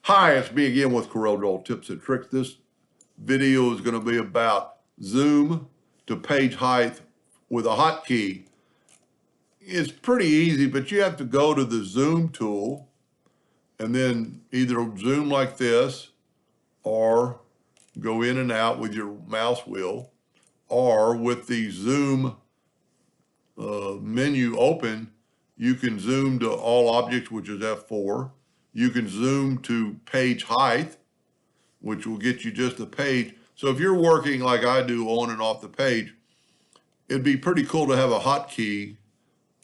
Hi, it's me again with Corel Tips and Tricks. This video is going to be about zoom to page height with a hotkey. It's pretty easy, but you have to go to the zoom tool and then either zoom like this or go in and out with your mouse wheel, or with the zoom menu open, you can zoom to all objects, which is F4. You can zoom to page height, which will get you just a page. So if you're working like I do on and off the page, it'd be pretty cool to have a hotkey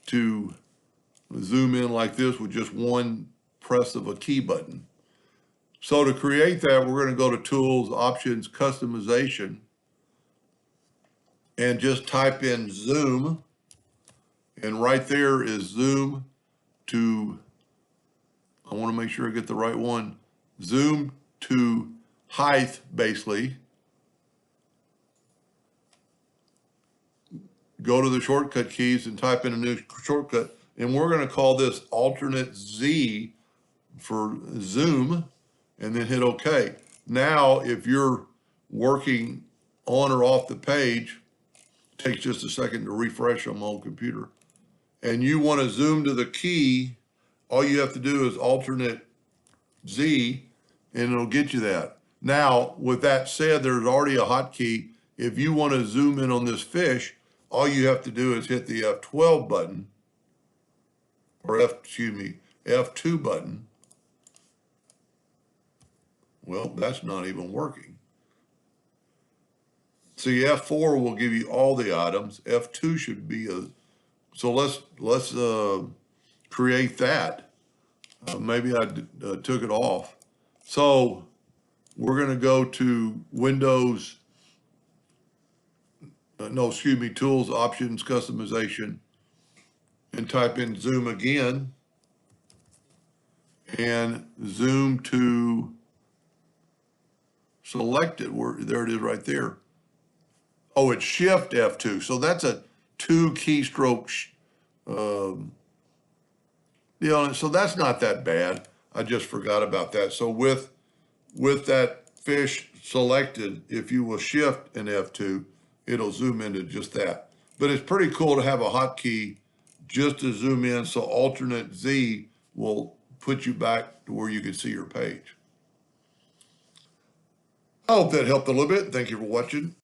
to zoom in like this with just one press of a key button. So to create that, we're going to go to Tools, Options, Customization, and just type in Zoom. And right there is Zoom to, I want to make sure I get the right one, Zoom to height, basically. Go to the shortcut keys and type in a new shortcut. And we're going to call this alternate Z for zoom, and then hit OK. Now, if you're working on or off the page, it takes just a second to refresh on my own computer, and you want to zoom to the key, all you have to do is alternate Z, and it'll get you that. Now, with that said, there's already a hotkey. If you want to zoom in on this fish, all you have to do is hit the F12 button, or F2 button. Well, that's not even working. See, F4 will give you all the items. F2 should be so let's create that. Maybe I took it off. So we're going to go to Windows, Tools, Options, Customization, and type in Zoom again, and zoom to selected. There it is right there. Oh, it's Shift F2. So that's a 2 keystroke. So that's not that bad. I just forgot about that. So with that fish selected, if you will Shift and F2, it'll zoom into just that. But it's pretty cool to have a hotkey just to zoom in, so alternate Z will put you back to where you can see your page. I hope that helped a little bit. Thank you for watching.